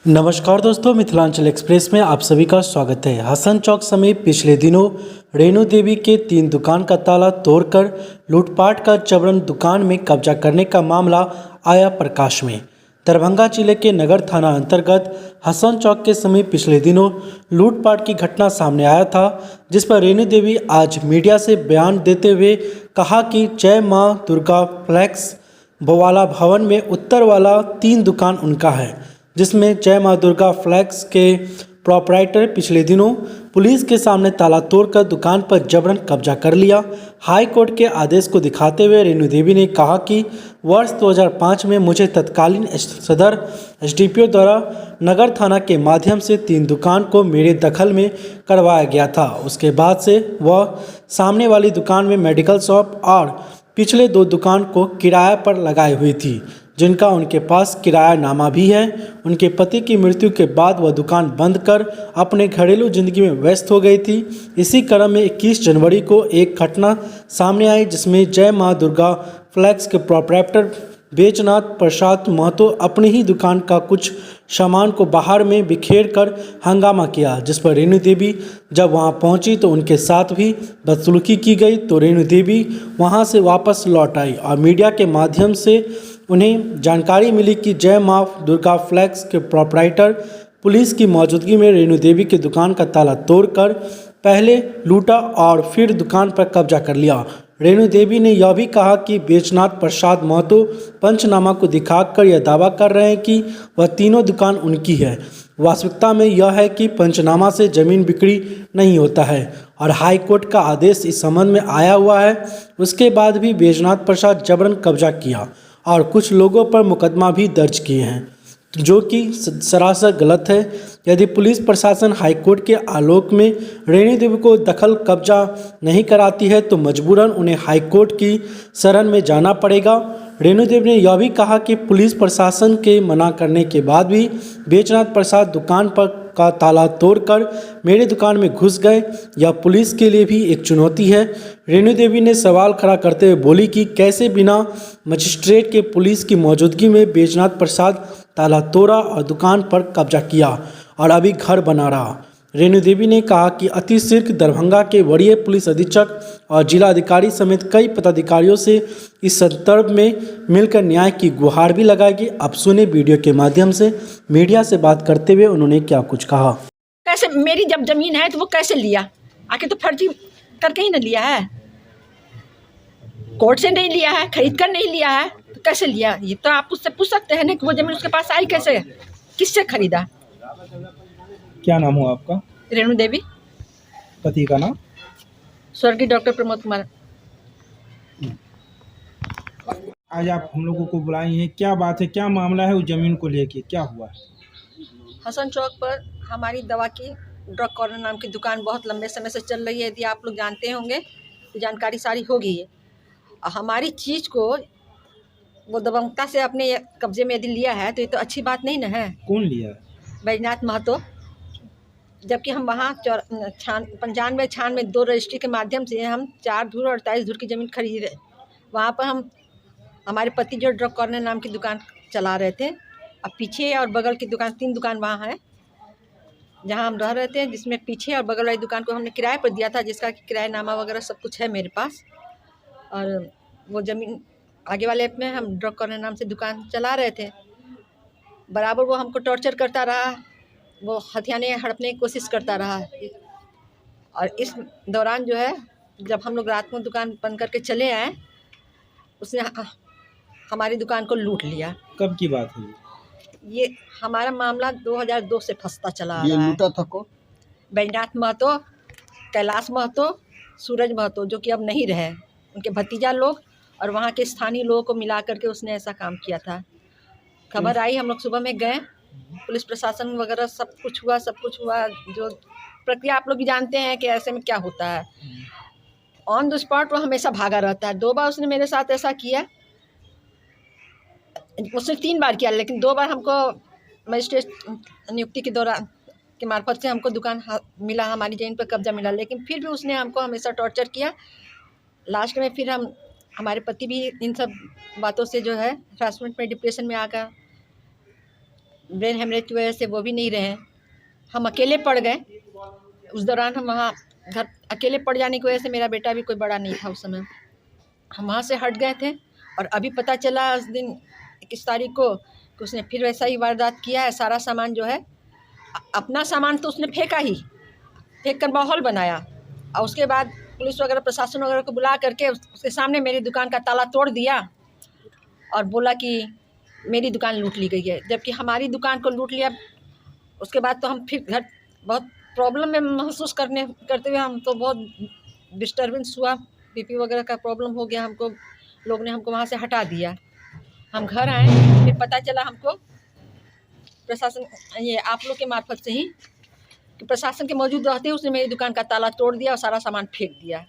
नमस्कार दोस्तों, मिथिलांचल एक्सप्रेस में आप सभी का स्वागत है। हसन चौक समेत पिछले दिनों रेणु देवी के 3 दुकान का ताला तोड़कर लूटपाट का जबरन दुकान में कब्जा करने का मामला आया प्रकाश में। दरभंगा जिले के नगर थाना अंतर्गत हसन चौक के समीप पिछले दिनों लूटपाट की घटना सामने आया था, जिस पर रेणु देवी आज मीडिया से बयान देते हुए कहा कि जय मां दुर्गा फ्लैक्स वाला भवन में उत्तर वाला 3 दुकान उनका है, जिसमें जय मां दुर्गा फ्लैक्स के प्रोपराइटर पिछले दिनों पुलिस के सामने ताला तोड़कर दुकान पर जबरन कब्जा कर लिया। हाई कोर्ट के आदेश को दिखाते हुए रेणु देवी ने कहा कि वर्ष 2005 में मुझे तत्कालीन सदर एसडीपीओ द्वारा नगर थाना के माध्यम से 3 दुकान को मेरे दखल में करवाया गया था। उसके बाद से वह सामने वाली दुकान में मेडिकल शॉप और पिछले 2 दुकान को किराए पर लगाई हुई थी, जिनका उनके पास किरायानामा भी है। उनके पति की मृत्यु के बाद वह दुकान बंद कर अपने घरेलू जिंदगी में व्यस्त हो गई थी। इसी क्रम में 21 जनवरी को एक घटना सामने आई, जिसमें जय मां दुर्गा फ्लैक्स के प्रोपराइटर बैजनाथ प्रसाद महतो अपनी ही दुकान का कुछ सामान को बाहर में बिखेर कर हंगामा किया, जिस पर रेणु देवी जब वहां पहुंची तो उनके साथ भी बदसलूकी की गई। तो रेणु देवी वहां से वापस लौट आई और मीडिया के माध्यम से उन्हें जानकारी मिली कि जय मां दुर्गा फ्लैक्स के प्रोपराइटर पुलिस की मौजूदगी में रेणु देवी की दुकान का ताला तोड़कर पहले लूटा और फिर दुकान पर कब्जा कर लिया। रेणु देवी ने यह भी कहा कि बैजनाथ प्रसाद महतो पंचनामा को दिखाकर यह दावा कर रहे हैं कि वह तीनों दुकान उनकी है। वास्तविकता में यह है कि पंचनामा से जमीन बिक्री नहीं होता है और हाई कोर्ट का आदेश इस संबंध में आया हुआ है। उसके बाद भी बैजनाथ प्रसाद जबरन कब्जा किया और कुछ लोगों पर मुकदमा भी दर्ज किए हैं, जो कि सरासर गलत है। यदि पुलिस प्रशासन हाईकोर्ट के आलोक में रेणु देवी को दखल कब्जा नहीं कराती है तो मजबूरन उन्हें हाईकोर्ट की शरण में जाना पड़ेगा। रेणु देवी ने यह भी कहा कि पुलिस प्रशासन के मना करने के बाद भी बैजनाथ प्रसाद दुकान पर का ताला तोड़कर मेरी दुकान में घुस गए, यह पुलिस के लिए भी एक चुनौती है। रेणु देवी ने सवाल खड़ा करते हुए बोली कि कैसे बिना मजिस्ट्रेट के पुलिस की मौजूदगी में बैजनाथ प्रसाद ताला तोड़ा और दुकान पर कब्जा किया और अभी घर बना रहा। रेणु देवी ने कहा कि अतिशीघ्र दरभंगा के वरीय पुलिस अधीक्षक और जिला अधिकारी समेत कई पदाधिकारियों से इस संदर्भ में मिलकर न्याय की गुहार भी लगाएगी। अब सुने वीडियो के माध्यम से मीडिया से बात करते हुए उन्होंने क्या कुछ कहा। कैसे मेरी जब जमीन है तो वो कैसे लिया? आखिर तो फर्जी करके ही ना लिया है, कोर्ट से नहीं लिया है, खरीद कर नहीं लिया है, तो कैसे लिया? ये तो आप उससे पूछ सकते हैं ना कि वो जमीन उसके पास आई कैसे, किससे खरीदा। क्या नाम हो आपका? रेणु देवी। पति का नाम? स्वर्गीय डॉक्टर प्रमोद कुमार। आज आप हम लोगों को बुलाई हैं, क्या बात है, क्या मामला है उस जमीन को लेके, क्या हुआ? हसन चौक पर हमारी दवा की ड्रग कॉर्नर नाम की दुकान बहुत लंबे समय से चल रही है। यदि आप लोग जानते होंगे तो जानकारी सारी होगी है। हमारी चीज़ को वो दबंगता से अपने कब्जे में यदि लिया है तो ये तो अच्छी बात नहीं ना है। कौन लिया? बैजनाथ महतो। जबकि हम वहाँ 95-96 2 रजिस्ट्री के माध्यम से हम 4 धूर और 28 धूर की ज़मीन खरीदे। वहाँ पर हम हमारे पति जो ड्रग कॉर्नर नाम की दुकान चला रहे थे, अब पीछे और बगल की दुकान 3 दुकान वहाँ है जहाँ हम रह रहे थे, जिसमें पीछे और बगल वाली दुकान को हमने किराए पर दिया था, जिसका किरायानामा वगैरह सब कुछ है मेरे पास। और वो ज़मीन आगे वाले में हम ड्रग कॉर्नर नाम से दुकान चला रहे थे। बराबर वो हमको टॉर्चर करता रहा, वो हथियाने हड़पने की कोशिश करता रहा। और इस दौरान जो है, जब हम लोग रात को दुकान बंद करके चले आए, उसने हमारी दुकान को लूट लिया। कब की बात है? ये हमारा मामला 2002 से फंसता चला आ रहा है। लूटा था कौन? बैजनाथ महतो, कैलाश महतो, सूरज महतो, जो कि अब नहीं रहे, उनके भतीजा लोग और वहाँ के स्थानीय लोगों को मिला करके उसने ऐसा काम किया था। खबर आई, हम लोग सुबह में गए, पुलिस प्रशासन वगैरह सब कुछ हुआ। जो प्रक्रिया आप लोग भी जानते हैं कि ऐसे में क्या होता है। ऑन द स्पॉट वो हमेशा भागा रहता है। 2 बार उसने मेरे साथ ऐसा किया, उसने 3 बार किया, लेकिन 2 बार हमको मजिस्ट्रेट नियुक्ति के दौरान के मार्फत से हमको दुकान मिला, हमारी जमीन पर कब्जा मिला, लेकिन फिर भी उसने हमको हमेशा टॉर्चर किया। लास्ट में फिर हमारे पति भी इन सब बातों से जो है हरासमेंट में डिप्रेशन में आकर ब्रेन हेमरेज की वजह से वो भी नहीं रहे। हम अकेले पड़ गए उस दौरान। हम वहाँ घर अकेले पड़ जाने की वजह से, मेरा बेटा भी कोई बड़ा नहीं था उस समय, हम वहाँ से हट गए थे। और अभी पता चला उस दिन 21 तारीख को कि उसने फिर वैसा ही वारदात किया है। सारा सामान जो है, अपना सामान तो उसने फेंका ही, फेंक कर माहौल बनाया। और उसके बाद पुलिस वगैरह, प्रशासन वगैरह को बुला करके उसके सामने मेरी दुकान का ताला तोड़ दिया और बोला कि मेरी दुकान लूट ली गई है, जबकि हमारी दुकान को लूट लिया। उसके बाद तो हम फिर घर बहुत प्रॉब्लम में महसूस करते हुए, हम तो बहुत डिस्टर्बेंस हुआ, बीपी वगैरह का प्रॉब्लम हो गया हमको। लोग ने हमको वहाँ से हटा दिया। हम घर आए, फिर पता चला हमको प्रशासन, ये आप लोग के मार्फत से ही, कि प्रशासन के मौजूद रहते ही उसने मेरी दुकान का ताला तोड़ दिया और सारा सामान फेंक दिया।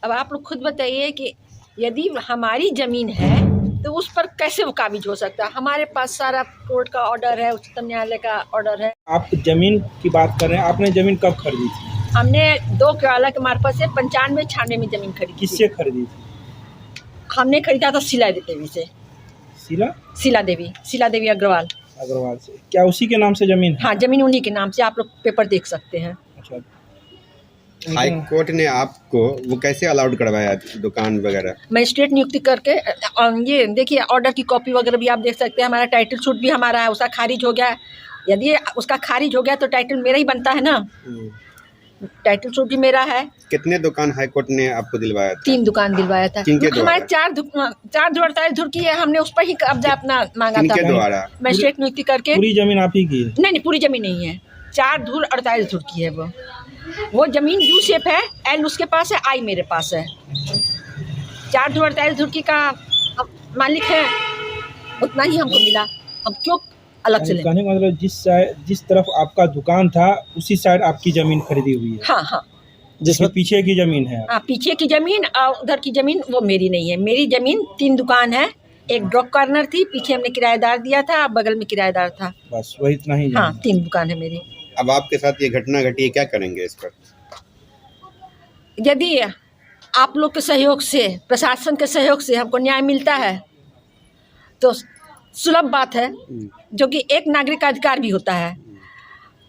अब आप लोग खुद बताइए कि यदि हमारी ज़मीन है तो उस पर कैसे वो काबिज हो सकता है? हमारे पास सारा कोर्ट का ऑर्डर है, उच्चतम न्यायालय का ऑर्डर है। आप जमीन की बात कर रहे हैं, आपने जमीन कब खरीदी थी? हमने 2 किराला के मार्फत से 95-96 में ज़मीन खरीदी। किससे खरीदी थी? हमने खरीदा था शीला देवी से। शीला देवी अग्रवाल से। क्या उसी के नाम से जमीन है? हाँ, ज़मीन उन्हीं के नाम से, आप लोग पेपर देख सकते हैं। अच्छा। हाई कोर्ट ने आपको वो कैसे अलाउड करवाया दुकान वगैरह? मजिस्ट्रेट नियुक्ति करके, ये देखिए ऑर्डर की कॉपी वगैरह भी आप देख सकते हैं। हमारा टाइटल शूट भी हमारा है, उसका खारिज हो गया। यदि उसका खारिज हो गया तो टाइटल मेरा ही बनता है ना। टाइटल शूट भी मेरा है। कितने दुकान हाई कोर्ट ने आपको दिलवाया था? 3 दुकान दिलवाया था। किनके द्वारा? हमारे 4 धुर की है, हमने उस पर ही कब्जा अपना मांगा था। किनके द्वारा? मजिस्ट्रेट नियुक्ति करके। पूरी जमीन आप ही की है? नहीं, पूरी जमीन नहीं है, 4 धुर 48 धुर की है वो जमीन यू शेप है, एल उसके पास है, आई मेरे पास है। 4 धुर 48 धुर की का मालिक है, उतना ही हमको मिला। हम क्यों अलग से लें? कहने का मतलब जिस तरफ आपका दुकान था उसी साइड आपकी जमीन खरीदी हुई है? हाँ। जिसमें पीछे की जमीन है? हाँ, पीछे की जमीन और उधर की जमीन वो मेरी नहीं है। मेरी जमीन 3 दुकान है, एक ड्रॉप कॉर्नर थी, पीछे हमने किराएदार दिया था, बगल में किराएदार था। बस वही इतना ही? हाँ, 3 दुकान है मेरी। अब आपके साथ ये घटना घटी है, क्या करेंगे इस पर? यदि आप लोग के सहयोग से, प्रशासन के सहयोग से हमको न्याय मिलता है तो सुलभ बात है, जो कि एक नागरिक का अधिकार भी होता है।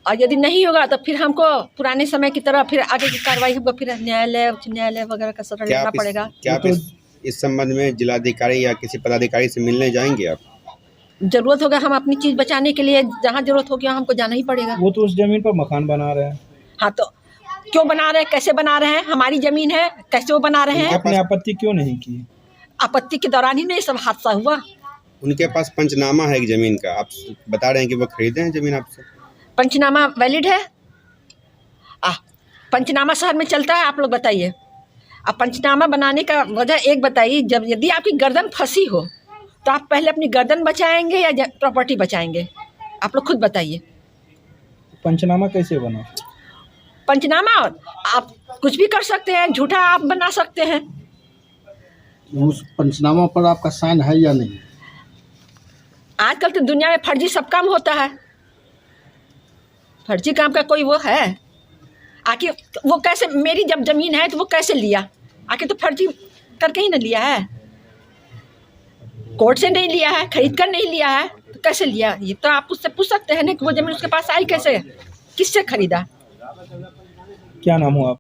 और यदि नहीं होगा तो फिर हमको पुराने समय की तरह फिर आगे की कार्रवाई हमको फिर न्यायालय, उच्च न्यायालय वगैरह का शरण लेना पड़ेगा। क्या आप इस संबंध में जिलाधिकारी या किसी पदाधिकारी से मिलने जाएंगे आप? जरूरत होगा, हम अपनी चीज़ बचाने के लिए जहाँ जरूरत होगी हमको जाना ही पड़ेगा। वो तो उस जमीन पर मकान बना रहे हैं। हाँ, तो क्यों बना रहे हैं, कैसे बना रहे हैं? हमारी जमीन है, कैसे वो बना रहे हैं? आपने आपत्ति क्यों नहीं की? आपत्ति के दौरान ही नहीं सब हादसा हुआ। उनके पास पंचनामा है एक जमीन का, आप बता रहे हैं कि वो खरीदे हैं जमीन आपसे? पंचनामा वैलिड है? पंचनामा शहर में चलता है, आप लोग बताइए। अब पंचनामा बनाने का वजह एक बताइए, जब यदि आपकी गर्दन फंसी हो तो आप पहले अपनी गर्दन बचाएंगे या प्रॉपर्टी बचाएंगे? आप लोग खुद बताइए। पंचनामा कैसे बना? पंचनामा आप कुछ भी कर सकते हैं, झूठा आप बना सकते हैं। उस पंचनामा पर आपका साइन है या नहीं? आजकल तो दुनिया में फर्जी सब काम होता है, फर्जी काम का कोई वो है? आखिर वो कैसे, मेरी जब जमीन है तो वो कैसे लिया? आखिर तो फर्जी करके ही ना लिया है, कोर्ट से नहीं लिया है, खरीद कर नहीं लिया है, तो कैसे लिया? ये तो आप उससे पूछ सकते हैं ना कि वो जमीन उसके पास आई कैसे, किससे खरीदा? क्या नाम हो आप?